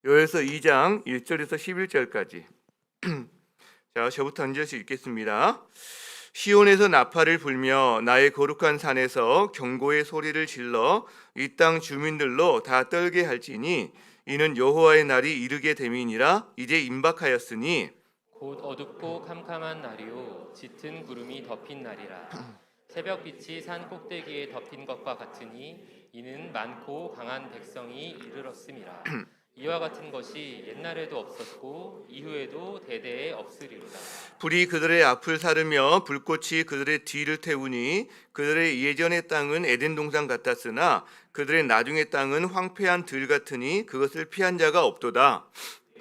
요에서 2장 1절에서 11절까지. 자, 저부터 한 절씩 읽겠습니다. 시온에서 나팔을 불며 나의 거룩한 산에서 경고의 소리를 질러 이 땅 주민들로 다 떨게 할지니 이는 여호와의 날이 이르게 됨이니라. 이제 임박하였으니 곧 어둡고 캄캄한 날이요 짙은 구름이 덮인 날이라. 새벽빛이 산 꼭대기에 덮인 것과 같으니 이는 많고 강한 백성이 이르렀음이라. 이와 같은 것이 옛날에도 없었고 이후에도 대대에 없으리로다. 불이 그들의 앞을 사르며 불꽃이 그들의 뒤를 태우니 그들의 예전의 땅은 에덴 동산 같았으나 그들의 나중의 땅은 황폐한 들 같으니 그것을 피한 자가 없도다.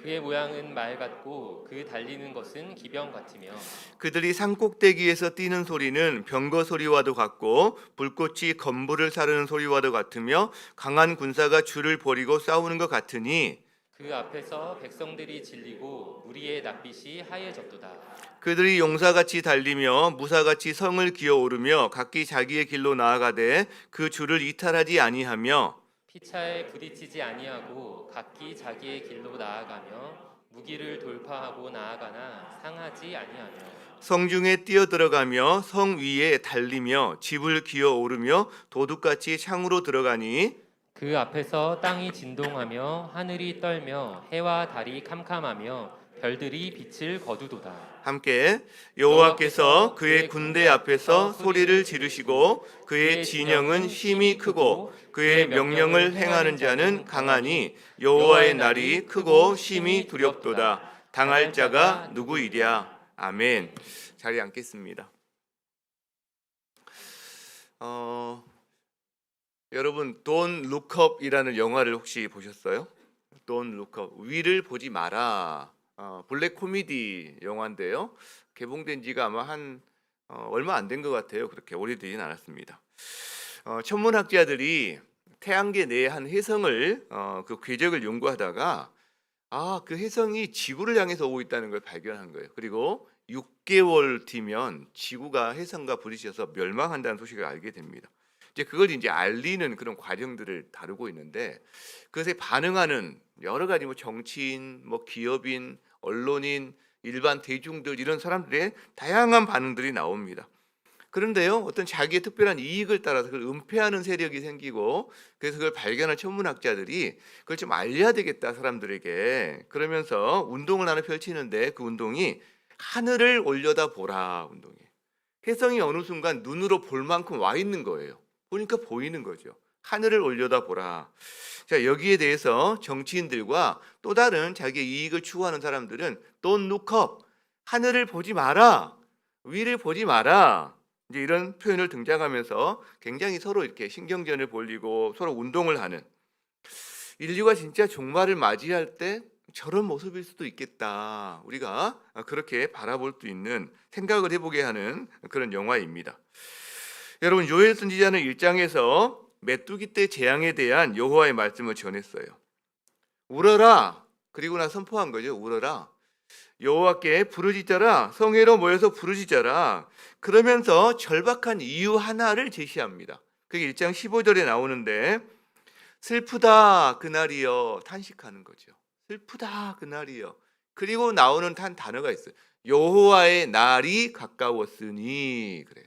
그의 모양은 말 같고 그 달리는 것은 기병 같으며 그들이 산꼭대기에서 뛰는 소리는 병거 소리와도 같고 불꽃이 건물을 사르는 소리와도 같으며 강한 군사가 줄을 벌이고 싸우는 것 같으니 그 앞에서 백성들이 질리고 무리의 낯빛이 하얘졌도다. 그들이 용사같이 달리며 무사같이 성을 기어오르며 각기 자기의 길로 나아가되 그 줄을 이탈하지 아니하며 피차에 부딪히지 아니하고 각기 자기의 길로 나아가며 무기를 돌파하고 나아가나 상하지 아니하며 성중에 뛰어들어가며 성 위에 달리며 집을 기어오르며 도둑같이 창으로 들어가니 그 앞에서 땅이 진동하며 하늘이 떨며 해와 달이 캄캄하며 별들이 빛을 거두도다. 함께 여호와께서 그의 군대 앞에서 소리를 지르시고 그의 진영은 힘이 크고 그의 명령을 행하는 자는 강하니 여호와의 날이 크고 심히 두렵도다. 당할 자가 누구이랴. 아멘. 자리에 앉겠습니다. 여러분 Don't Look Up이라는 영화를 혹시 보셨어요? Don't Look Up. 위를 보지 마라. 블랙 코미디 영화인데요. 개봉된 지가 아마 한 얼마 안 된 것 같아요. 그렇게 오래되진 않았습니다. 천문학자들이 태양계 내의 한 혜성을 그 궤적을 연구하다가 그 혜성이 지구를 향해서 오고 있다는 걸 발견한 거예요. 그리고 6개월 뒤면 지구가 혜성과 부딪혀서 멸망한다는 소식을 알게 됩니다. 이제 그걸 이제 알리는 그런 과정들을 다루고 있는데 그것에 반응하는 여러 가지 뭐 정치인, 뭐 기업인, 언론인, 일반 대중들 이런 사람들의 다양한 반응들이 나옵니다. 그런데요, 어떤 자기의 특별한 이익을 따라서 그걸 은폐하는 세력이 생기고 그래서 그걸 발견한 천문학자들이 그걸 좀 알려야 되겠다 사람들에게 그러면서 운동을 하나 펼치는데 그 운동이 하늘을 올려다 보라 운동이에요. 혜성이 어느 순간 눈으로 볼 만큼 와 있는 거예요. 보니까 보이는 거죠. 하늘을 올려다 보라. 자, 여기에 대해서 정치인들과 또 다른 자기의 이익을 추구하는 사람들은 Don't look up. 하늘을 보지 마라. 위를 보지 마라. 이제 이런 표현을 등장하면서 굉장히 서로 이렇게 신경전을 벌이고 서로 운동을 하는 인류가 진짜 종말을 맞이할 때 저런 모습일 수도 있겠다. 우리가 그렇게 바라볼 수 있는 생각을 해보게 하는 그런 영화입니다. 여러분 요엘 선지자는 1장에서 메뚜기 떼 재앙에 대한 여호와의 말씀을 전했어요. 울어라. 그리고 나 선포한 거죠. 울어라. 여호와께 부르짖어라. 성회로 모여서 부르짖어라. 그러면서 절박한 이유 하나를 제시합니다. 그게 1장 15절에 나오는데 슬프다 그날이여 탄식하는 거죠. 슬프다 그날이여. 그리고 나오는 한 단어가 있어요. 여호와의 날이 가까웠으니 그래요.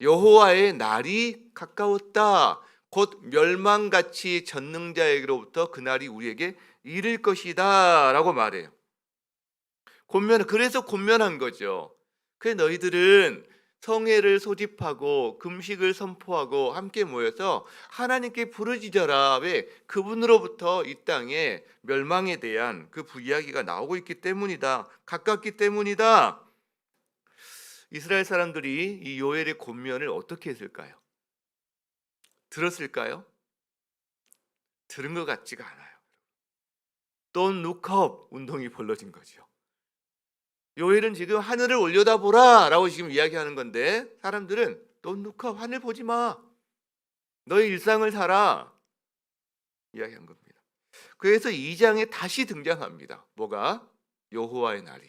여호와의 날이 가까웠다. 곧 멸망같이 전능자에게로부터 그날이 우리에게 이를 것이다 라고 말해요. 그래서 권면한 거죠. 그래 너희들은 성회를 소집하고 금식을 선포하고 함께 모여서 하나님께 부르짖어라. 왜? 그분으로부터 이 땅에 멸망에 대한 그 이야기가 나오고 있기 때문이다. 가깝기 때문이다. 이스라엘 사람들이 이 요엘의 권면을 어떻게 했을까요? 들었을까요? 들은 것 같지가 않아요. Don't look up 운동이 벌어진 거죠. 요엘은 지금 하늘을 올려다보라 라고 지금 이야기하는 건데 사람들은 Don't look up 하늘 보지 마. 너의 일상을 살아. 이야기한 겁니다. 그래서 2장에 다시 등장합니다. 뭐가? 여호와의 날이.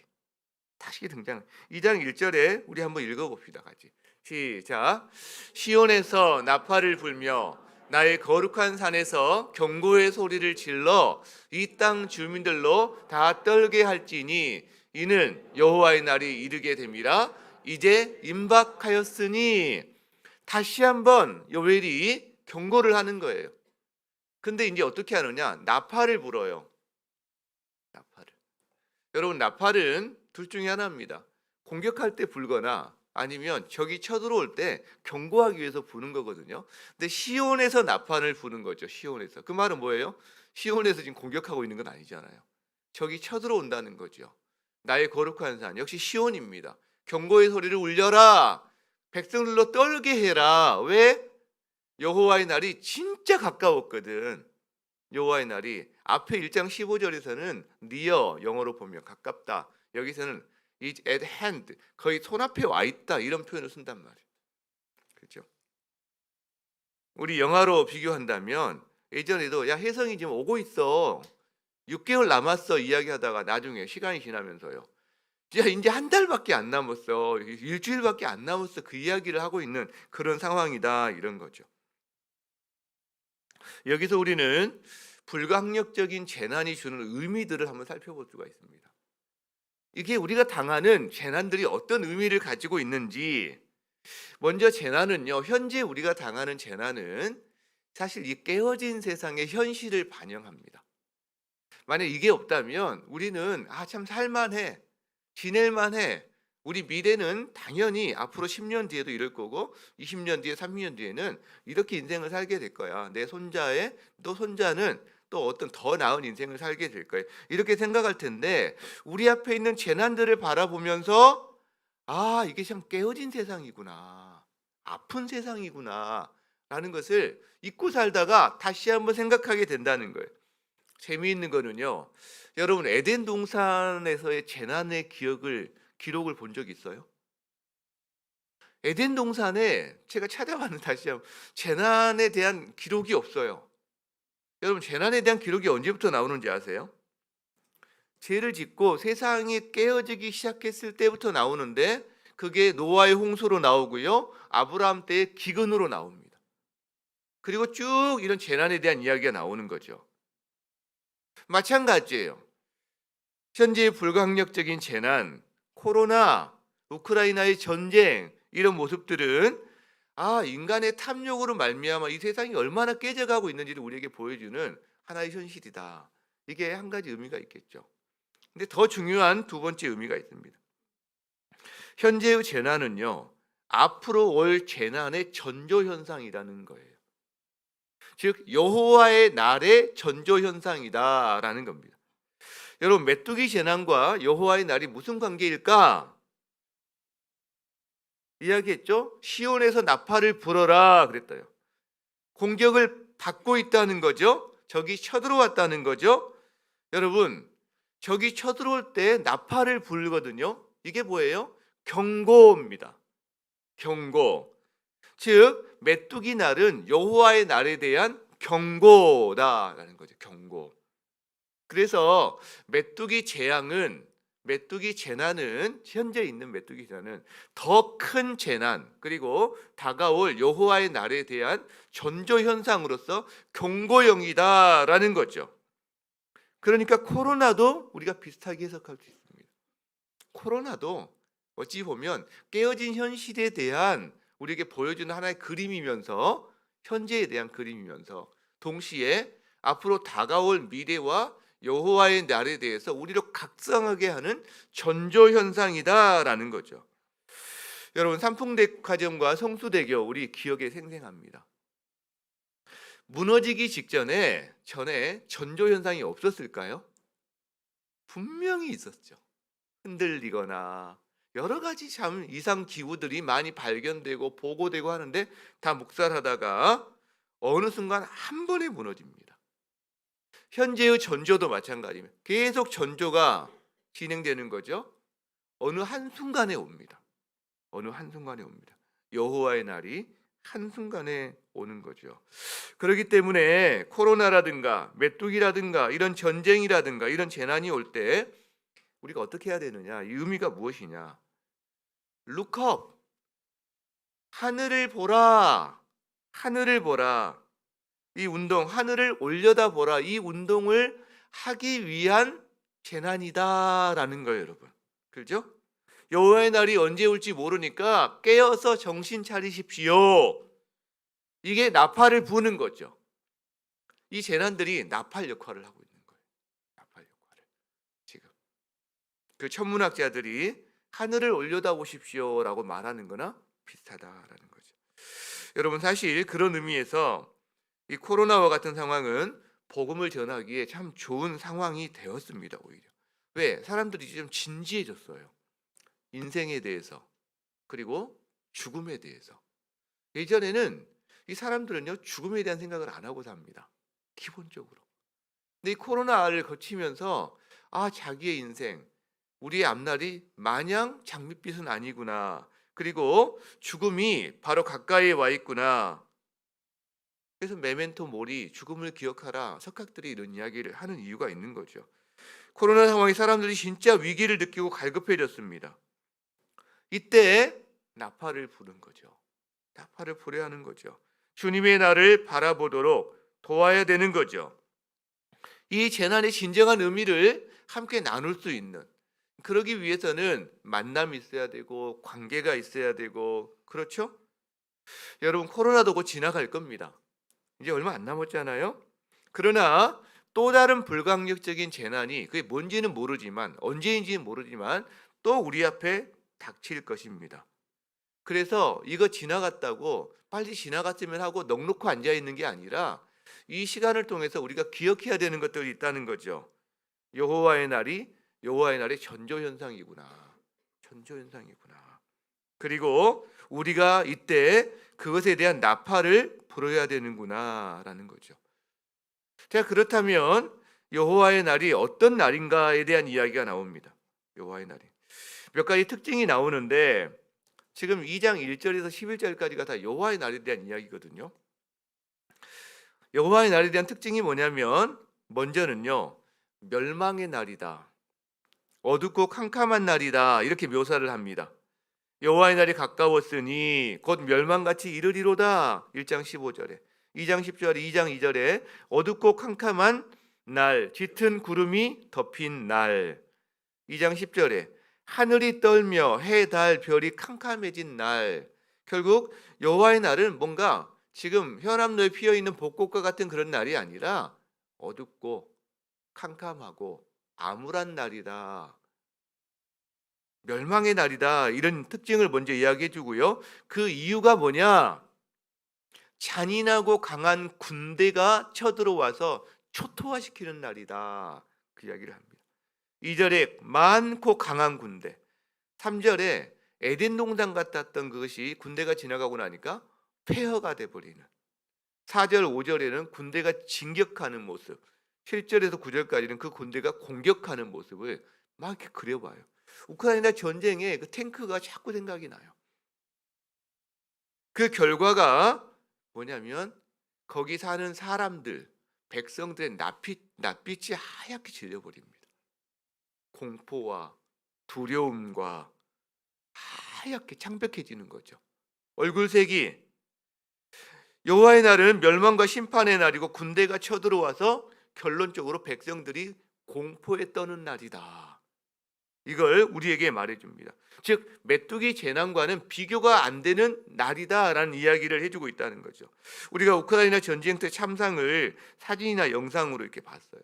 다시 등장. 2장 1절에 우리 한번 읽어봅시다. 같이. 시작. 시온에서 나팔을 불며 나의 거룩한 산에서 경고의 소리를 질러 이 땅 주민들로 다 떨게 할지니 이는 여호와의 날이 이르게 됨이라. 이제 임박하였으니. 다시 한번 요엘이 경고를 하는 거예요. 근데 이제 어떻게 하느냐? 나팔을 불어요. 나팔을. 여러분, 나팔은 둘 중에 하나입니다. 공격할 때 불거나 아니면 적이 쳐들어올 때 경고하기 위해서 부는 거거든요. 근데 시온에서 나팔을 부는 거죠. 시온에서. 그 말은 뭐예요? 시온에서 지금 공격하고 있는 건 아니잖아요. 적이 쳐들어온다는 거죠. 나의 거룩한 산, 역시 시온입니다. 경고의 소리를 울려라. 백성들로 떨게 해라. 왜? 여호와의 날이 진짜 가까웠거든. 여호와의 날이 앞에 1장 15절에서는 near, 영어로 보면 가깝다. 여기서는 is at hand, 거의 손앞에 와 있다, 이런 표현을 쓴단 말이에요. 그렇죠? 우리 영화로 비교한다면 예전에도 야, 혜성이 지금 오고 있어, 6개월 남았어 이야기하다가 나중에 시간이 지나면서요, 야, 이제 한 달밖에 안 남았어, 일주일밖에 안 남았어, 그 이야기를 하고 있는 그런 상황이다, 이런 거죠. 여기서 우리는 불가항력적인 재난이 주는 의미들을 한번 살펴볼 수가 있습니다. 이게 우리가 당하는 재난들이 어떤 의미를 가지고 있는지. 먼저 재난은요, 현재 우리가 당하는 재난은 사실 이 깨어진 세상의 현실을 반영합니다. 만약 이게 없다면 우리는 참 살만해, 지낼만해, 우리 미래는 당연히 앞으로 10년 뒤에도 이럴 거고 20년 뒤에 30년 뒤에는 이렇게 인생을 살게 될 거야. 내 손자의 또 손자는 또 어떤 더 나은 인생을 살게 될 거예요. 이렇게 생각할 텐데 우리 앞에 있는 재난들을 바라보면서 이게 참 깨어진 세상이구나, 아픈 세상이구나 라는 것을 잊고 살다가 다시 한번 생각하게 된다는 거예요. 재미있는 거는요, 여러분 에덴 동산에서의 재난의 기록을 본 적 있어요? 에덴 동산에 제가 찾아봤는데 다시 한번 재난에 대한 기록이 없어요. 여러분, 재난에 대한 기록이 언제부터 나오는지 아세요? 죄를 짓고 세상이 깨어지기 시작했을 때부터 나오는데 그게 노아의 홍수로 나오고요, 아브라함 때의 기근으로 나옵니다. 그리고 쭉 이런 재난에 대한 이야기가 나오는 거죠. 마찬가지예요. 현재의 불가항력적인 재난, 코로나, 우크라이나의 전쟁, 이런 모습들은 인간의 탐욕으로 말미암아 이 세상이 얼마나 깨져가고 있는지를 우리에게 보여주는 하나의 현실이다. 이게 한 가지 의미가 있겠죠. 근데 더 중요한 두 번째 의미가 있습니다. 현재의 재난은요, 앞으로 올 재난의 전조 현상이라는 거예요. 즉 여호와의 날의 전조 현상이다라는 겁니다. 여러분, 메뚜기 재난과 여호와의 날이 무슨 관계일까? 이야기했죠? 시온에서 나팔을 불어라 그랬어요. 공격을 받고 있다는 거죠. 적이 쳐들어왔다는 거죠. 여러분, 적이 쳐들어올 때 나팔을 불거든요. 이게 뭐예요? 경고입니다. 경고. 즉 메뚜기 날은 여호와의 날에 대한 경고다라는 거죠. 경고. 그래서 메뚜기 재난은 현재 있는 메뚜기 재난은 더 큰 재난, 그리고 다가올 여호와의 날에 대한 전조 현상으로서 경고형이다라는 거죠. 그러니까 코로나도 우리가 비슷하게 해석할 수 있습니다. 코로나도 어찌 보면 깨어진 현실에 대한 우리에게 보여주는 하나의 그림이면서, 현재에 대한 그림이면서 동시에 앞으로 다가올 미래와 여호와의 날에 대해서 우리를 각성하게 하는 전조 현상이다라는 거죠. 여러분, 삼풍백화점과 성수대교 우리 기억에 생생합니다. 무너지기 전에 전조 현상이 없었을까요? 분명히 있었죠. 흔들리거나 여러 가지 참 이상 기후들이 많이 발견되고 보고되고 하는데 다 묵살하다가 어느 순간 한 번에 무너집니다. 현재의 전조도 마찬가지입니다. 계속 전조가 진행되는 거죠. 어느 한순간에 옵니다. 어느 한순간에 옵니다. 여호와의 날이 한순간에 오는 거죠. 그렇기 때문에 코로나라든가 메뚜기라든가 이런 전쟁이라든가 이런 재난이 올 때 우리가 어떻게 해야 되느냐, 이 의미가 무엇이냐. Look up. 하늘을 보라. 하늘을 보라. 이 운동, 하늘을 올려다보라, 이 운동을 하기 위한 재난이다라는 거예요, 여러분. 그렇죠? 여호와의 날이 언제 올지 모르니까 깨어서 정신 차리십시오. 이게 나팔을 부는 거죠. 이 재난들이 나팔 역할을 하고 있는 거예요. 나팔 역할을. 지금 그 천문학자들이 하늘을 올려다보십시오라고 말하는 거나 비슷하다라는 거죠. 여러분, 사실 그런 의미에서 이 코로나와 같은 상황은 복음을 전하기에 참 좋은 상황이 되었습니다. 오히려. 왜? 사람들이 좀 진지해졌어요. 인생에 대해서, 그리고 죽음에 대해서. 예전에는 이 사람들은요, 죽음에 대한 생각을 안 하고 삽니다. 기본적으로. 근데 이 코로나를 거치면서 자기의 인생, 우리의 앞날이 마냥 장밋빛은 아니구나. 그리고 죽음이 바로 가까이에 와 있구나. 그래서 메멘토 모리, 죽음을 기억하라, 석학들이 이런 이야기를 하는 이유가 있는 거죠. 코로나 상황에 사람들이 진짜 위기를 느끼고 갈급해졌습니다. 이때 나팔을 부는 거죠. 나팔을 불어야 하는 거죠. 주님의 날을 바라보도록 도와야 되는 거죠. 이 재난의 진정한 의미를 함께 나눌 수 있는, 그러기 위해서는 만남이 있어야 되고 관계가 있어야 되고, 그렇죠? 여러분, 코로나도 곧 지나갈 겁니다. 이제 얼마 안 남았잖아요. 그러나 또 다른 불가항력적인 재난이, 그게 뭔지는 모르지만, 언제인지는 모르지만 또 우리 앞에 닥칠 것입니다. 그래서 이거 지나갔다고 빨리 지나갔으면 하고 넋놓고 앉아 있는 게 아니라 이 시간을 통해서 우리가 기억해야 되는 것들이 있다는 거죠. 여호와의 날이 전조 현상이구나. 전조 현상이구나. 그리고 우리가 이때 그것에 대한 나팔을 불어야 되는구나라는 거죠. 자, 그렇다면 여호와의 날이 어떤 날인가에 대한 이야기가 나옵니다. 여호와의 날이 몇 가지 특징이 나오는데, 지금 2장 1절에서 11절까지가 다 여호와의 날에 대한 이야기거든요. 여호와의 날에 대한 특징이 뭐냐면, 먼저는요, 멸망의 날이다, 어둡고 캄캄한 날이다, 이렇게 묘사를 합니다. 여호와의 날이 가까웠으니 곧 멸망같이 이르리로다. 1장 15절에, 2장 10절에, 2장 2절에 어둡고 캄캄한 날, 짙은 구름이 덮인 날. 2장 10절에 하늘이 떨며 해, 달, 별이 캄캄해진 날. 결국 여호와의 날은 뭔가 지금 현암로에 피어있는 벚꽃과 같은 그런 날이 아니라 어둡고 캄캄하고 암울한 날이다, 멸망의 날이다, 이런 특징을 먼저 이야기해 주고요. 그 이유가 뭐냐? 잔인하고 강한 군대가 쳐들어와서 초토화시키는 날이다, 그 이야기를 합니다. 2절에 많고 강한 군대, 3절에 에덴 동산 같았던 그것이 군대가 지나가고 나니까 폐허가 돼버리는, 4절 5절에는 군대가 진격하는 모습, 7절에서 9절까지는 그 군대가 공격하는 모습을 막 이렇게 그려봐요. 우크라이나 전쟁에 그 탱크가 자꾸 생각이 나요. 그 결과가 뭐냐면 거기 사는 사람들, 백성들의 낯빛이 하얗게 질려버립니다. 공포와 두려움과 하얗게 창백해지는 거죠. 얼굴색이. 여호와의 날은 멸망과 심판의 날이고 군대가 쳐들어와서 결론적으로 백성들이 공포에 떠는 날이다. 이걸 우리에게 말해줍니다. 즉 메뚜기 재난과는 비교가 안 되는 날이다라는 이야기를 해주고 있다는 거죠. 우리가 우크라이나 전쟁 때 참상을 사진이나 영상으로 이렇게 봤어요.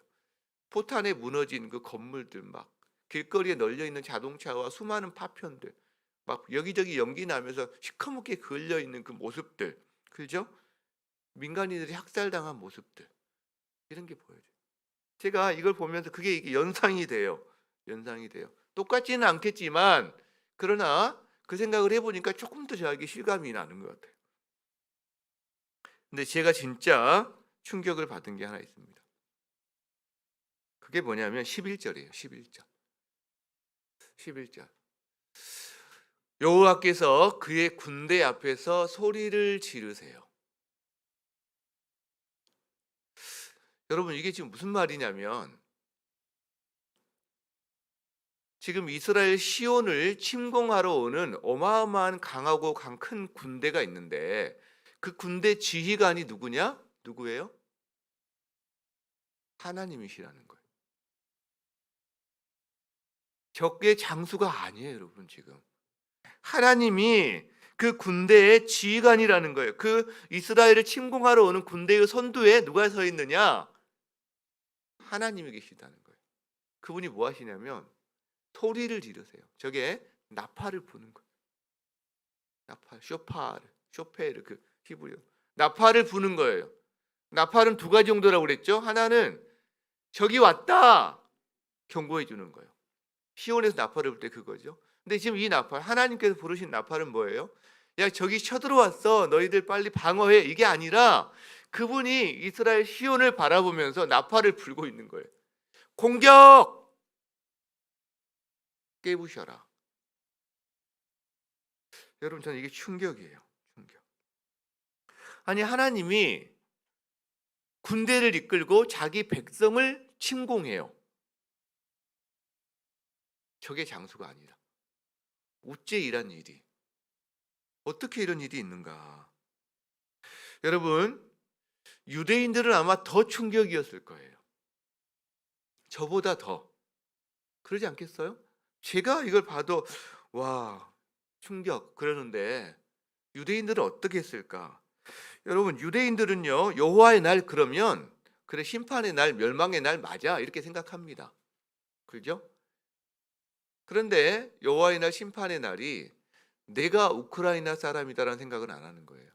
포탄에 무너진 그 건물들, 막 길거리에 널려 있는 자동차와 수많은 파편들, 막 여기저기 연기 나면서 시커멓게 그을려 있는 그 모습들, 그죠? 민간인들이 학살당한 모습들, 이런 게 보여져요. 제가 이걸 보면서 이게 연상이 돼요. 연상이 돼요. 똑같지는 않겠지만, 그러나 그 생각을 해보니까 조금 더 저에게 실감이 나는 것 같아요. 근데 제가 진짜 충격을 받은 게 하나 있습니다. 그게 뭐냐면 11절이에요. 11절. 여호와께서 그의 군대 앞에서 소리를 지르세요. 여러분, 이게 지금 무슨 말이냐면, 지금 이스라엘 시온을 침공하러 오는 어마어마한 강하고 큰 군대가 있는데, 그 군대 지휘관이 누구냐? 누구예요? 하나님이시라는 거예요. 적의 장수가 아니에요, 여러분. 지금 하나님이 그 군대의 지휘관이라는 거예요. 그 이스라엘을 침공하러 오는 군대의 선두에 누가 서 있느냐? 하나님이 계시다는 거예요. 그분이 뭐 하시냐면 소리를 지르세요. 저게 나팔을 부는 거예요. 나팔, 쇼페르 그 히브리어. 나팔을 부는 거예요. 나팔은 두 가지 정도라고 그랬죠. 하나는 적이 왔다 경고해 주는 거예요. 시온에서 나팔을 불 때 그거죠. 근데 지금 이 나팔, 하나님께서 부르신 나팔은 뭐예요? 야, 적이 쳐들어왔어. 너희들 빨리 방어해. 이게 아니라 그분이 이스라엘 시온을 바라보면서 나팔을 불고 있는 거예요. 공격! 깨부셔라. 여러분, 저는 이게 충격이에요. 충격. 아니, 하나님이 군대를 이끌고 자기 백성을 침공해요. 적의 장수가 아니라. 어째 이런 일이? 어떻게 이런 일이 있는가? 여러분, 유대인들은 아마 더 충격이었을 거예요. 저보다 더. 그러지 않겠어요? 제가 이걸 봐도 와, 충격 그러는데 유대인들은 어떻게 했을까? 여러분, 유대인들은요, 여호와의 날 그러면 그래, 심판의 날, 멸망의 날 맞아 이렇게 생각합니다. 그죠? 그런데 여호와의 날, 심판의 날이 내가 우크라이나 사람이다라는 생각은 안 하는 거예요.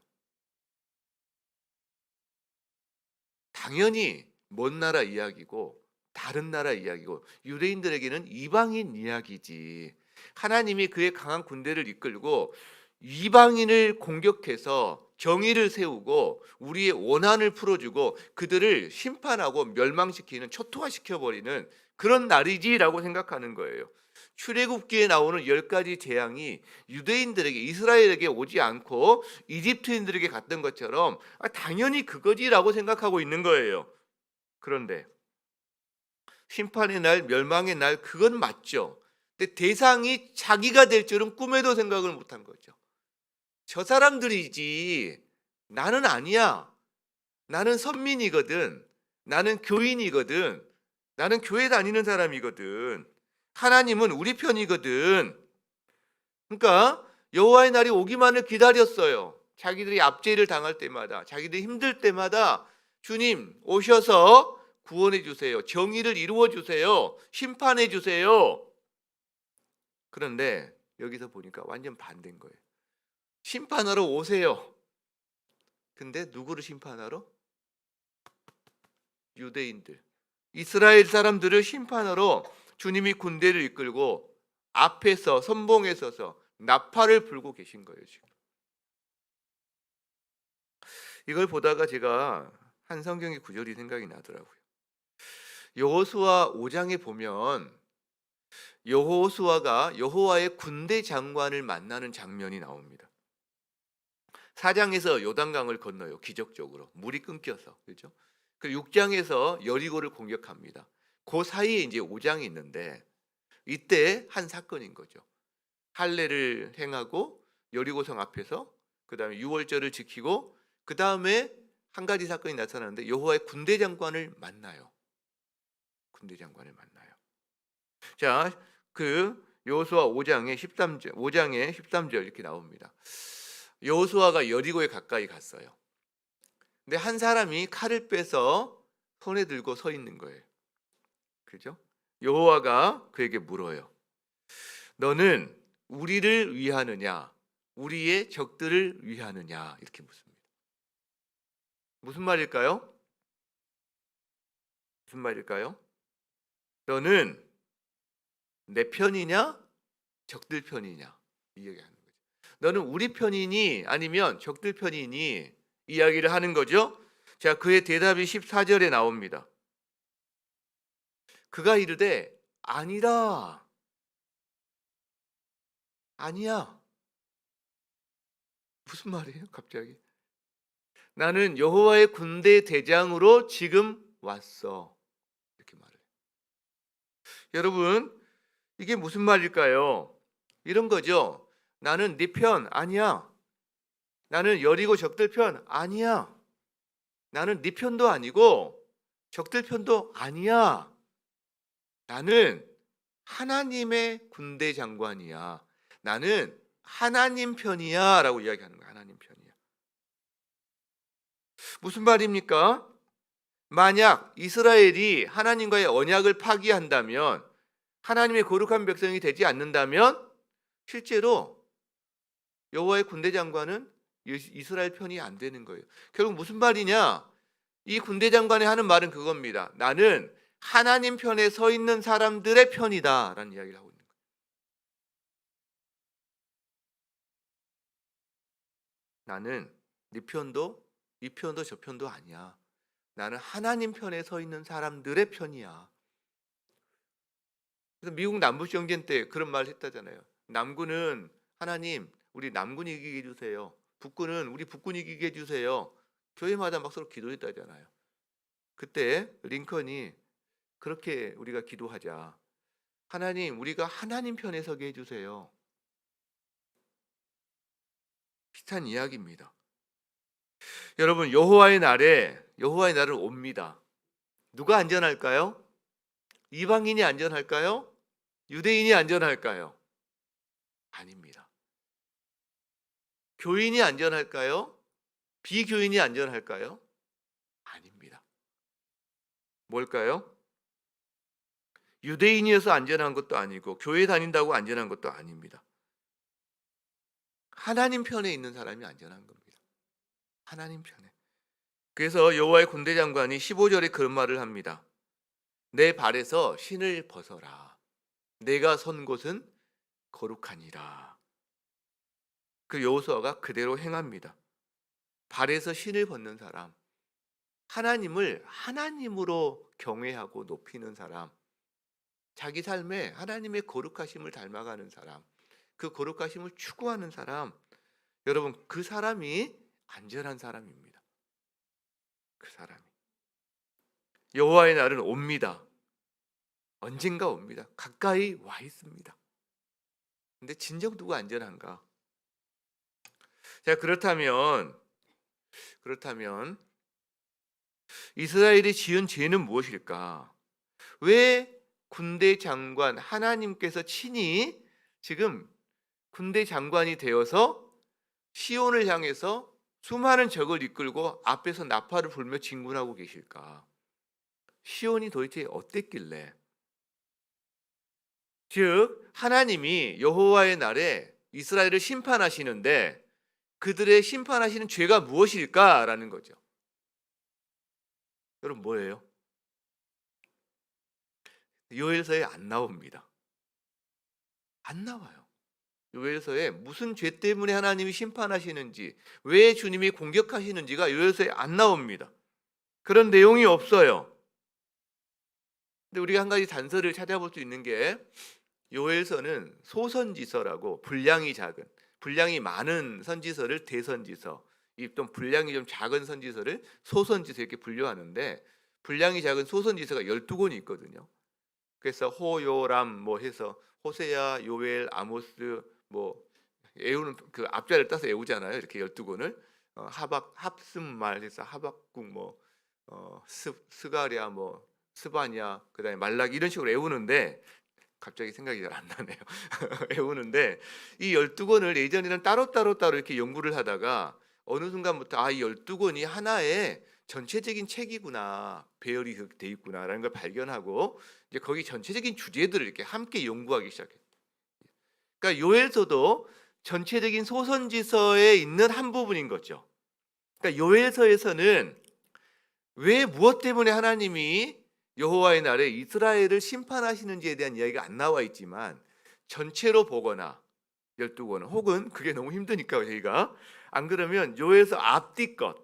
당연히 먼 나라 이야기고 다른 나라 이야기고 유대인들에게는 이방인 이야기지. 하나님이 그의 강한 군대를 이끌고 이방인을 공격해서 정의를 세우고 우리의 원한을 풀어주고 그들을 심판하고 멸망시키는, 초토화시켜버리는 그런 날이지라고 생각하는 거예요. 출애굽기에 나오는 10가지 재앙이 유대인들에게, 이스라엘에게 오지 않고 이집트인들에게 갔던 것처럼 당연히 그거지라고 생각하고 있는 거예요. 그런데 심판의 날, 멸망의 날, 그건 맞죠. 근데 대상이 자기가 될 줄은 꿈에도 생각을 못한 거죠. 저 사람들이지 나는 아니야. 나는 선민이거든. 나는 교인이거든. 나는 교회 다니는 사람이거든. 하나님은 우리 편이거든. 그러니까 여호와의 날이 오기만을 기다렸어요. 자기들이 압제를 당할 때마다, 자기들이 힘들 때마다 주님 오셔서 구원해 주세요. 정의를 이루어 주세요. 심판해 주세요. 그런데 여기서 보니까 완전 반대인 거예요. 심판하러 오세요. 근데 누구를 심판하러? 유대인들, 이스라엘 사람들을 심판하러 주님이 군대를 이끌고 앞에서 선봉에 서서 나팔을 불고 계신 거예요. 지금 이걸 보다가 제가 한 성경의 구절이 생각이 나더라고요. 여호수아 5장에 보면 여호수아가 여호와의 군대 장관을 만나는 장면이 나옵니다. 4장에서 요단강을 건너요. 기적적으로 물이 끊겨서, 그렇죠? 그리고 6장에서 여리고를 공격합니다. 그 사이에 이제 5장이 있는데 이때 한 사건인 거죠. 할례를 행하고 여리고성 앞에서 그다음에 유월절을 지키고 그다음에 한 가지 사건이 나타나는데 여호와의 군대 장관을 만나요. 군대 장관을 만나요. 자, 그 여호수아 5장의 13절 이렇게 나옵니다. 여호수아가 여리고에 가까이 갔어요. 근데 한 사람이 칼을 빼서 손에 들고 서 있는 거예요. 그죠? 여호와가 그에게 물어요. 너는 우리를 위하느냐, 우리의 적들을 위하느냐, 이렇게 묻습니다. 무슨 말일까요? 무슨 말일까요? 너는 내 편이냐, 적들 편이냐, 이 얘기하는 거죠. 너는 우리 편이니 아니면 적들 편이니 이야기를 하는 거죠. 자, 그의 대답이 14절에 나옵니다. 그가 이르되 아니라, 아니야. 무슨 말이에요? 갑자기 나는 여호와의 군대 대장으로 지금 왔어, 이렇게 말해요. 여러분, 이게 무슨 말일까요? 이런 거죠. 나는 네 편 아니야. 나는 여리고 적들 편 아니야. 나는 네 편도 아니고 적들 편도 아니야. 나는 하나님의 군대 장관이야. 나는 하나님 편이야 라고 이야기하는 거야. 하나님 편이야. 무슨 말입니까? 만약 이스라엘이 하나님과의 언약을 파기한다면, 하나님의 거룩한 백성이 되지 않는다면 실제로 여호와의 군대 장관은 이스라엘 편이 안 되는 거예요. 결국 무슨 말이냐? 이 군대 장관이 하는 말은 그겁니다. 나는 하나님 편에 서 있는 사람들의 편이다 라는 이야기를 하고 있는 거예요. 나는 네 편도 이 편도 저 편도 아니야. 나는 하나님 편에 서 있는 사람들의 편이야. 그래서 미국 남부경쟁 때 그런 말을 했다잖아요. 남군은 하나님 우리 남군 이기게 해주세요. 북군은 우리 북군 이기게 해주세요. 교회마다 막 서로 기도했다잖아요. 그때 링컨이 그렇게 우리가 기도하자. 하나님 우리가 하나님 편에 서게 해주세요. 비슷한 이야기입니다. 여러분 여호와의 날은 옵니다. 누가 안전할까요? 이방인이 안전할까요? 유대인이 안전할까요? 아닙니다. 교인이 안전할까요? 비교인이 안전할까요? 아닙니다. 뭘까요? 유대인이어서 안전한 것도 아니고 교회 다닌다고 안전한 것도 아닙니다. 하나님 편에 있는 사람이 안전한 겁니다. 하나님 편에. 그래서 여호와의 군대 장관이 15절에 그런 말을 합니다. 내 발에서 신을 벗어라. 내가 선 곳은 거룩하니라. 그 여호수아가 그대로 행합니다. 발에서 신을 벗는 사람, 하나님을 하나님으로 경외하고 높이는 사람, 자기 삶에 하나님의 거룩하심을 닮아가는 사람, 그 거룩하심을 추구하는 사람, 여러분 그 사람이 안전한 사람입니다. 그 사람이. 여호와의 날은 옵니다. 언젠가 옵니다. 가까이 와 있습니다. 근데 진정 누가 안전한가? 자, 그렇다면 이스라엘이 지은 죄는 무엇일까? 왜 군대 장관 하나님께서 친히 지금 군대 장관이 되어서 시온을 향해서 수많은 적을 이끌고 앞에서 나팔을 불며 진군하고 계실까? 시온이 도대체 어땠길래? 즉 하나님이 여호와의 날에 이스라엘을 심판하시는데 그들의 심판하시는 죄가 무엇일까라는 거죠. 여러분 뭐예요? 요엘서에 안 나옵니다. 안 나와요. 요엘서에 무슨 죄 때문에 하나님이 심판하시는지, 왜 주님이 공격하시는지가 요엘서에 안 나옵니다. 그런 내용이 없어요. 근데 우리가 한 가지 단서를 찾아볼 수 있는 게 요엘서는 소선지서라고 분량이 작은, 분량이 많은 선지서를 대선지서, 좀 분량이 좀 작은 선지서를 소선지서 이렇게 분류하는데 분량이 작은 소선지서가 12권이 있거든요. 그래서 호요람 뭐 해서 호세야, 요엘, 아모스 뭐 애우는 그 앞자를 따서 애우잖아요. 이렇게 12권을 합승말 해서 하박국 뭐 스가랴 뭐 스바냐 그다음에 말라기 이런 식으로 애우는데 갑자기 생각이 잘 안 나네요. 애우는데 이 12권을 예전에는 따로 이렇게 연구를 하다가 어느 순간부터 이 12권이 하나의 전체적인 책이구나, 배열이 돼 있구나라는 걸 발견하고 이제 거기 전체적인 주제들을 이렇게 함께 연구하기 시작해요. 그러니까 요엘서도 전체적인 소선지서에 있는 한 부분인 거죠. 그러니까 요엘서에서는 왜 무엇 때문에 하나님이 여호와의 날에 이스라엘을 심판하시는지에 대한 이야기가 안 나와 있지만 전체로 보거나 12권은 혹은 그게 너무 힘드니까 저희가 안 그러면 요엘서 앞뒤 것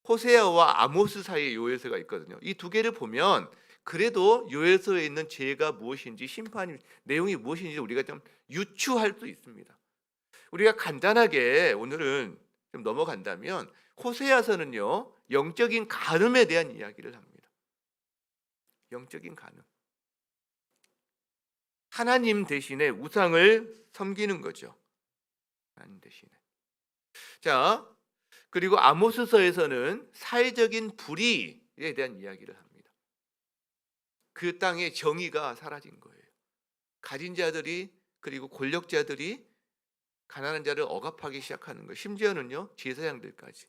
호세아와 아모스 사이에 요엘서가 있거든요. 이 두 개를 보면 그래도 요엘서에 있는 죄가 무엇인지 심판 내용이 무엇인지 우리가 좀 유추할 수 있습니다. 우리가 간단하게 오늘은 좀 넘어간다면 호세아서는요 영적인 간음에 대한 이야기를 합니다. 영적인 간음. 하나님 대신에 우상을 섬기는 거죠. 하나님 대신에. 자, 그리고 아모스서에서는 사회적인 불의에 대한 이야기를 합니다. 그 땅의 정의가 사라진 거예요. 가진 자들이 그리고 권력자들이 가난한 자를 억압하기 시작하는 거예요. 심지어는요 제사장들까지.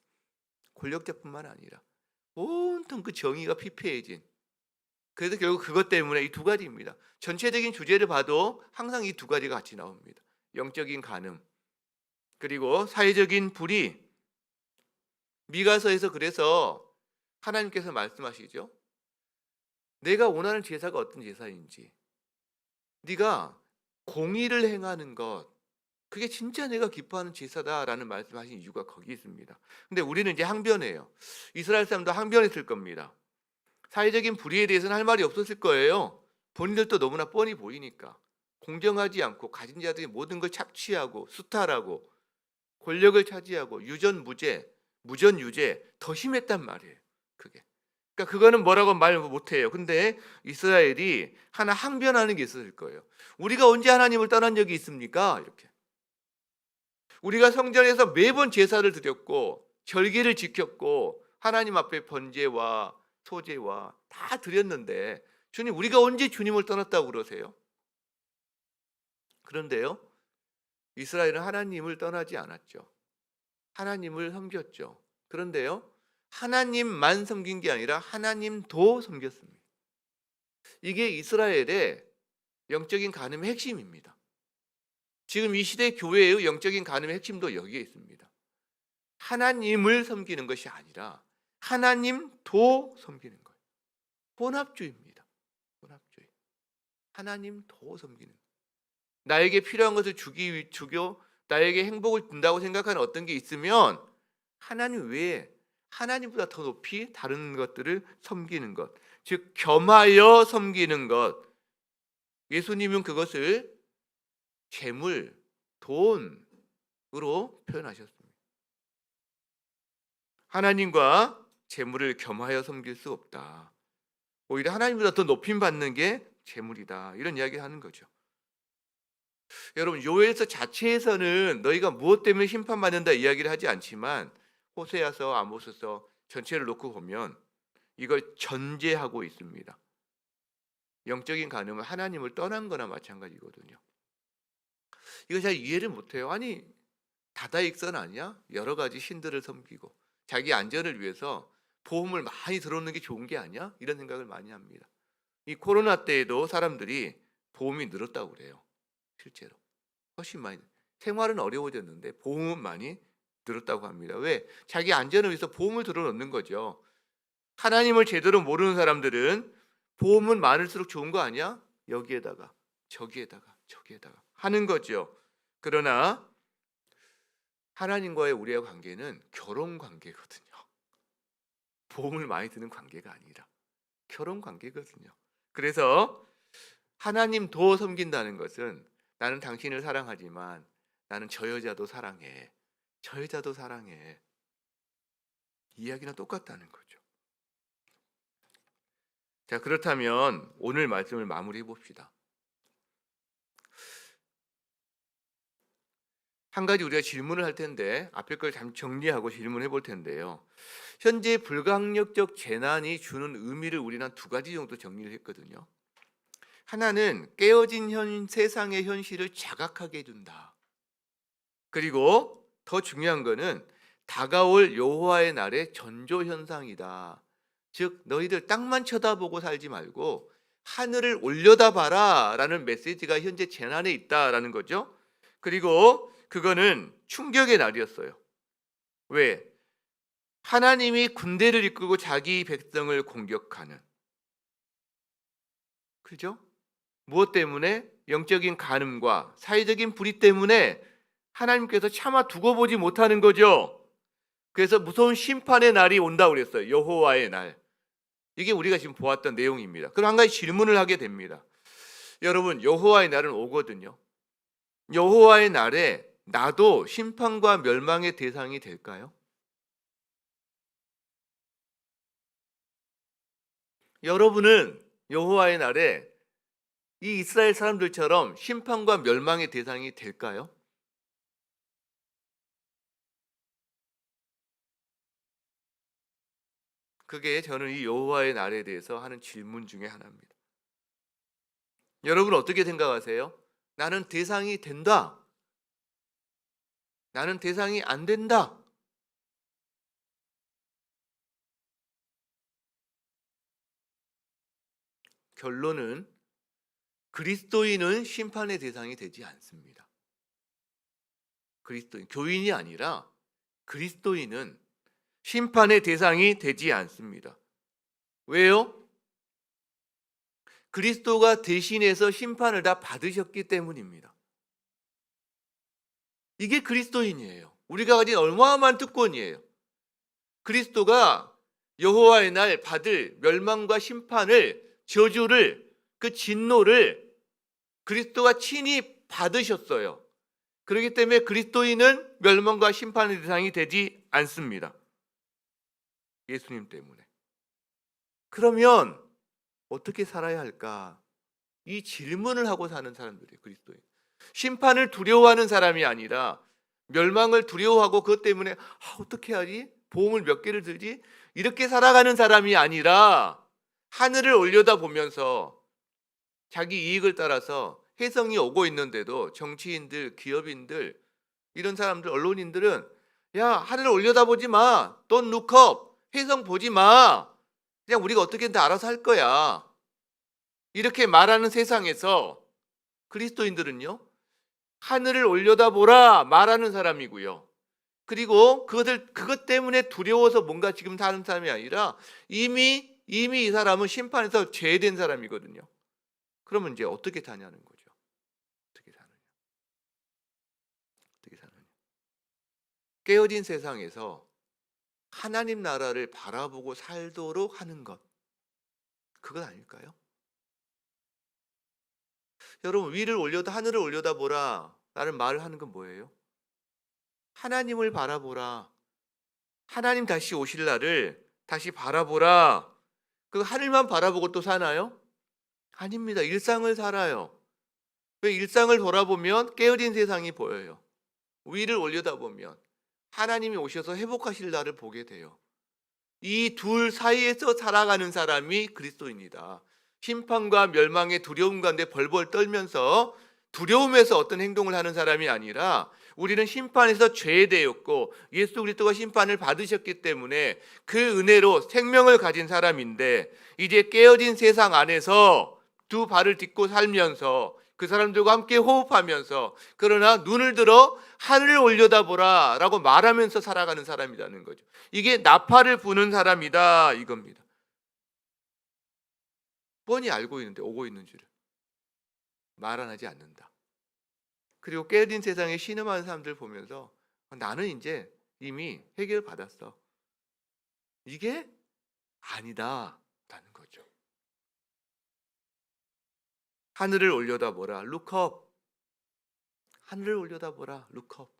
권력자뿐만 아니라 온통 그 정의가 피폐해진. 그래서 결국 그것 때문에 이 두 가지입니다. 전체적인 주제를 봐도 항상 이 두 가지가 같이 나옵니다. 영적인 간음 그리고 사회적인 불의. 미가서에서 그래서 하나님께서 말씀하시죠. 내가 원하는 제사가 어떤 제사인지, 네가 공의를 행하는 것, 그게 진짜 내가 기뻐하는 제사다라는 말씀하신 이유가 거기 있습니다. 근데 우리는 이제 항변해요. 이스라엘 사람도 항변했을 겁니다. 사회적인 불의에 대해서는 할 말이 없었을 거예요. 본인들도 너무나 뻔히 보이니까. 공정하지 않고 가진 자들이 모든 걸 착취하고 수탈하고 권력을 차지하고 유전무죄, 무전유죄 더 심했단 말이에요. 그게. 그러니까 그거는 뭐라고 말 못해요. 근데 이스라엘이 하나 항변하는 게 있었을 거예요. 우리가 언제 하나님을 떠난 적이 있습니까? 이렇게. 우리가 성전에서 매번 제사를 드렸고 절기를 지켰고 하나님 앞에 번제와 소제와 다 드렸는데 주님 우리가 언제 주님을 떠났다고 그러세요? 그런데요. 이스라엘은 하나님을 떠나지 않았죠. 하나님을 섬겼죠. 그런데요. 하나님만 섬긴 게 아니라 하나님도 섬겼습니다. 이게 이스라엘의 영적인 간음의 핵심입니다. 지금 이 시대 교회의 영적인 간음의 핵심도 여기에 있습니다. 하나님을 섬기는 것이 아니라 하나님도 섬기는 거예요. 혼합주의입니다. 혼합주의. 하나님도 섬기는 거예요. 나에게 필요한 것을 주교, 나에게 행복을 준다고 생각하는 어떤 게 있으면 하나님 외에 하나님보다 더 높이 다른 것들을 섬기는 것, 즉 겸하여 섬기는 것. 예수님은 그것을 재물, 돈으로 표현하셨습니다. 하나님과 재물을 겸하여 섬길 수 없다. 오히려 하나님보다 더 높임 받는 게 재물이다. 이런 이야기를 하는 거죠. 여러분 요엘서 자체에서는 너희가 무엇 때문에 심판받는다 이야기를 하지 않지만 호세아서, 아모스서 전체를 놓고 보면 이걸 전제하고 있습니다. 영적인 간음은 하나님을 떠난 거나 마찬가지거든요. 이거 잘 이해를 못해요. 아니 다다익선 아니야? 여러 가지 신들을 섬기고 자기 안전을 위해서 보험을 많이 들어놓는 게 좋은 게 아니야? 이런 생각을 많이 합니다. 이 코로나 때에도 사람들이 보험이 늘었다고 그래요. 실제로 훨씬 많이. 생활은 어려워졌는데 보험은 많이 늘었다고 합니다. 왜? 자기 안전을 위해서 보험을 들어놓는 거죠. 하나님을 제대로 모르는 사람들은 보험은 많을수록 좋은 거 아니야? 여기에다가 저기에다가 저기에다가 하는 거죠. 그러나 하나님과의 우리의 관계는 결혼 관계거든요. 보험을 많이 드는 관계가 아니라 결혼 관계거든요. 그래서 하나님도 섬긴다는 것은 나는 당신을 사랑하지만 나는 저 여자도 사랑해. 저 여자도 사랑해. 이야기랑 똑같다는 거죠. 자, 그렇다면 오늘 말씀을 마무리해 봅시다. 한 가지 우리가 질문을 할 텐데 앞에 걸 잠 정리하고 질문해 볼 텐데요. 현재 불가항력적 재난이 주는 의미를 우리는 한 두 가지 정도 정리를 했거든요. 하나는 깨어진 세상의 현실을 자각하게 해준다. 그리고 더 중요한 거는 다가올 여호와의 날의 전조 현상이다. 즉 너희들 땅만 쳐다보고 살지 말고 하늘을 올려다봐라라는 메시지가 현재 재난에 있다라는 거죠. 그리고 그거는 충격의 날이었어요. 왜? 하나님이 군대를 이끌고 자기 백성을 공격하는. 그죠? 무엇 때문에? 영적인 간음과 사회적인 불의 때문에 하나님께서 차마 두고 보지 못하는 거죠. 그래서 무서운 심판의 날이 온다고 그랬어요. 여호와의 날. 이게 우리가 지금 보았던 내용입니다. 그럼 한 가지 질문을 하게 됩니다. 여러분, 여호와의 날은 오거든요. 여호와의 날에 나도 심판과 멸망의 대상이 될까요? 여러분은 여호와의 날에 이 이스라엘 사람들처럼 심판과 멸망의 대상이 될까요? 그게 저는 이 여호와의 날에 대해서 하는 질문 중에 하나입니다. 여러분 어떻게 생각하세요? 나는 대상이 된다. 나는 대상이 안 된다. 결론은 그리스도인은 심판의 대상이 되지 않습니다. 그리스도인, 교인이 아니라 그리스도인은 심판의 대상이 되지 않습니다. 왜요? 그리스도가 대신해서 심판을 다 받으셨기 때문입니다. 이게 그리스도인이에요. 우리가 가진 어마어마한 특권이에요. 그리스도가 여호와의 날 받을 멸망과 심판을, 저주를, 그 진노를 그리스도가 친히 받으셨어요. 그렇기 때문에 그리스도인은 멸망과 심판의 대상이 되지 않습니다. 예수님 때문에. 그러면 어떻게 살아야 할까? 이 질문을 하고 사는 사람들이에요. 그리스도인. 심판을 두려워하는 사람이 아니라 멸망을 두려워하고 그것 때문에 어떻게 하지? 보험을 몇 개를 들지? 이렇게 살아가는 사람이 아니라 하늘을 올려다보면서 자기 이익을 따라서 혜성이 오고 있는데도 정치인들, 기업인들, 이런 사람들, 언론인들은 야, 하늘을 올려다보지 마. Don't look up. 혜성 보지 마. 그냥 우리가 어떻게든 다 알아서 할 거야. 이렇게 말하는 세상에서 그리스도인들은요, 하늘을 올려다보라 말하는 사람이고요. 그리고 그것 때문에 두려워서 뭔가 지금 사는 사람이 아니라 이미 이 사람은 심판에서 제외된 사람이거든요. 그러면 이제 어떻게 사냐는 거죠. 어떻게 사느냐. 어떻게 사느냐. 깨어진 세상에서 하나님 나라를 바라보고 살도록 하는 것. 그건 아닐까요? 여러분, 하늘을 올려다보라 라는 말을 하는 건 뭐예요? 하나님을 바라보라. 하나님 다시 오실 날을 다시 바라보라. 그 하늘만 바라보고 또 사나요? 아닙니다. 일상을 살아요. 왜? 일상을 돌아보면 깨어진 세상이 보여요. 위를 올려다보면 하나님이 오셔서 회복하실 날을 보게 돼요. 이 둘 사이에서 살아가는 사람이 그리스도인이다. 심판과 멸망의 두려움 가운데 벌벌 떨면서 두려움에서 어떤 행동을 하는 사람이 아니라 우리는 심판에서 죄되었고 예수 그리스도가 심판을 받으셨기 때문에 그 은혜로 생명을 가진 사람인데 이제 깨어진 세상 안에서 두 발을 딛고 살면서 그 사람들과 함께 호흡하면서 그러나 눈을 들어 하늘을 올려다보라 라고 말하면서 살아가는 사람이라는 거죠. 이게 나팔을 부는 사람이다 이겁니다. 뻔히 알고 있는데 오고 있는 줄을 말 안 하지 않는다. 그리고 깨어진 세상에 신음하는 사람들 보면서 나는 이제 이미 해결받았어. 이게 아니다 라는 거죠. 하늘을 올려다보라. Look up. 하늘을 올려다보라. Look up.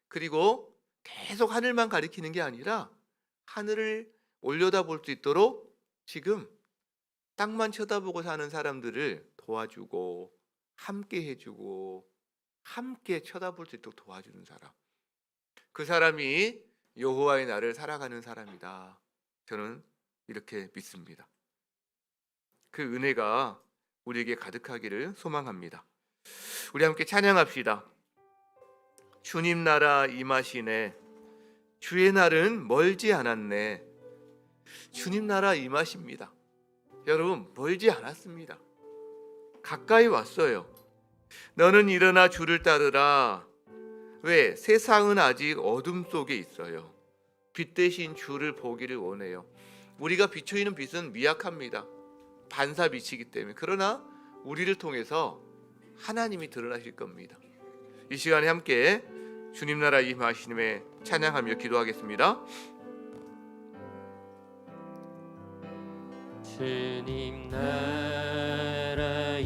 그리고 계속 하늘만 가리키는 게 아니라 하늘을 올려다볼 수 있도록 지금 땅만 쳐다보고 사는 사람들을 도와주고 함께 해주고 함께 쳐다볼 수 있도록 도와주는 사람. 그 사람이 여호와의 날을 살아가는 사람이다. 저는 이렇게 믿습니다. 그 은혜가 우리에게 가득하기를 소망합니다. 우리 함께 찬양합시다. 주님 나라 임하시네. 주의 날은 멀지 않았네. 주님 나라 임하십니다. 여러분, 멀지 않았습니다. 가까이 왔어요. 너는 일어나 주를 따르라. 왜? 세상은 아직 어둠 속에 있어요. 빛 대신 주를 보기를 원해요. 우리가 비추이는 빛은 미약합니다. 반사빛이기 때문에. 그러나 우리를 통해서 하나님이 드러나실 겁니다. 이 시간에 함께 주님 나라 임하시님에 찬양하며 기도하겠습니다. 주님 나라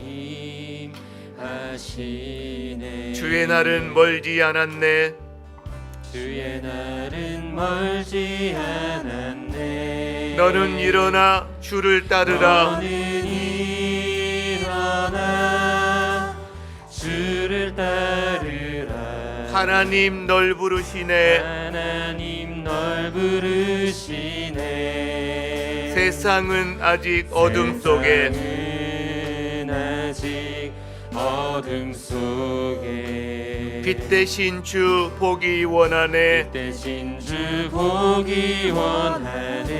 임하시네. 주의 날은 멀지 않았네. 주의 날은 멀지 않았네. 너는 일어나 주를 따르라. 너는 일어나 주를 따르라. 하나님 널 부르시네. 하나님 널 부르시네. 세상은 아직 어둠 속에. 세상은 아직 어둠 속에 빛 대신 주 보기 원하네. 대신 주 보기 원하네.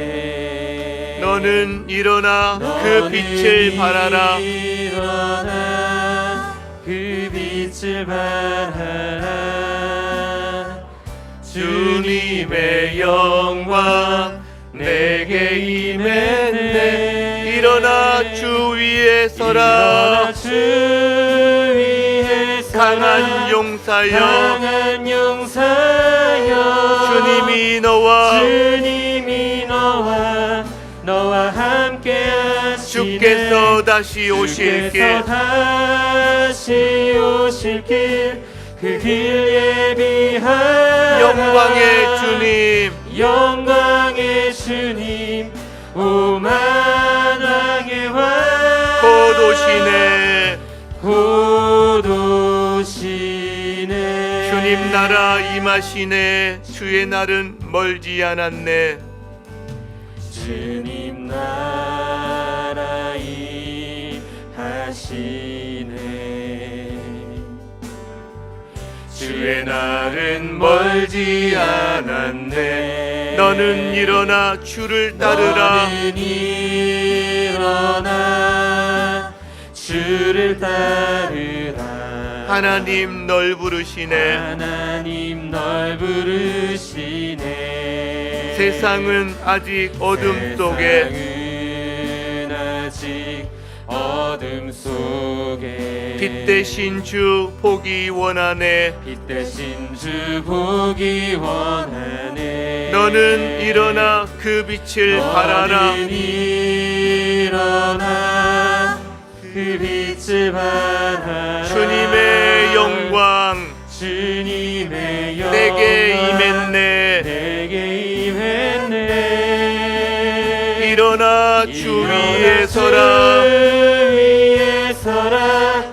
너는 일어나 그 빛을 발하라. 일어나 그 빛을 발하라. 주님의 영광 내게 임했네. 일어나 주 위에 일어나 서라. 주 위에 서라. 강한 용사여, 강한 용사여. 주님이 너와 함께 하시네. 주께서 다시 오실 길, 다시 오실 길, 그 길 예비하라. 영광의 주님, 영광의 주님, 오만왕의 왕, 곧 오시네. 곧 오시네. 주님 나라 임하시네. 주의 날은 멀지 않았네. 주님 나라 임하시네. 주의 날은 멀지 않았네. 너는 일어나 주를 따르라. 너는 일어나 주를 따르라. 하나님 널 부르시네. 하나님 널 부르시네. 세상은 아직 어둠 속에, 세상은 아직 어둠 속에 빛 대신 주 보기 원하네. 빛 대신 주 보기 원하네. 너는 일어나 그 빛을 발하라. 너는 일어나 그 빛을 발하라. 주님의 영광 주님의 영광 내게 임했네. 내게 임했네. 일어나 주 위에 주 서라. 위에 서라.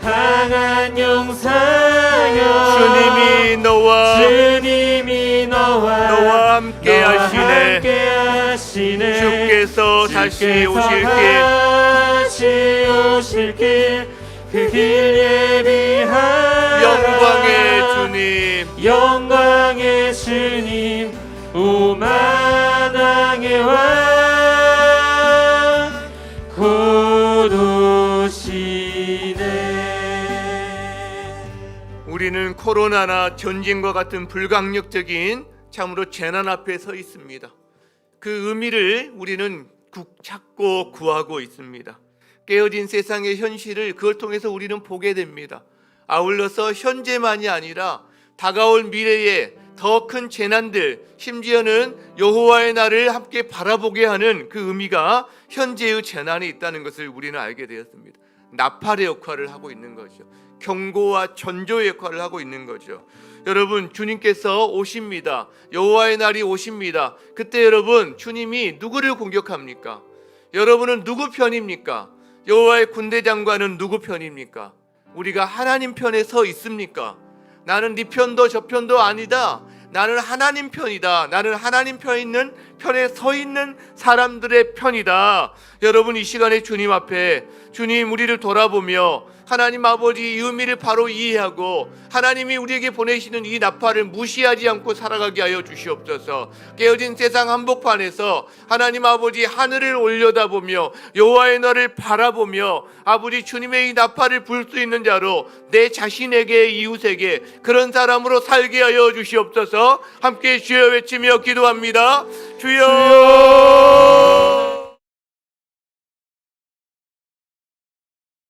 강한 용사여. 주님이 너와 함께 하시네. 주께서 다시 오실 길, 그 길 예비하라. 영광의 주님, 오만왕의 왕, 곧 오시네. 우리는 코로나나 전쟁과 같은 불강력적인 참으로 재난 앞에 서 있습니다. 그 의미를 우리는 찾고 구하고 있습니다. 깨어진 세상의 현실을 그걸 통해서 우리는 보게 됩니다. 아울러서 현재만이 아니라 다가올 미래에 더 큰 재난들, 심지어는 여호와의 날을 함께 바라보게 하는 그 의미가 현재의 재난에 있다는 것을 우리는 알게 되었습니다. 나팔의 역할을 하고 있는 거죠. 경고와 전조의 역할을 하고 있는 거죠. 여러분, 주님께서 오십니다. 여호와의 날이 오십니다. 그때 여러분, 주님이 누구를 공격합니까? 여러분은 누구 편입니까? 여호와의 군대 장관은 누구 편입니까? 우리가 하나님 편에 서 있습니까? 나는 네 편도 저 편도 아니다. 나는 하나님 편이다. 나는 하나님 편에 서 있는 사람들의 편이다. 여러분, 이 시간에 주님 앞에 주님 우리를 돌아보며 하나님 아버지 이 의미를 바로 이해하고 하나님이 우리에게 보내시는 이 나팔을 무시하지 않고 살아가게 하여 주시옵소서. 깨어진 세상 한복판에서 하나님 아버지 하늘을 올려다보며 여호와의 날을 바라보며 아버지 주님의 이 나팔을 불 수 있는 자로 내 자신에게 이웃에게 그런 사람으로 살게 하여 주시옵소서. 함께 주여 외치며 기도합니다. 주여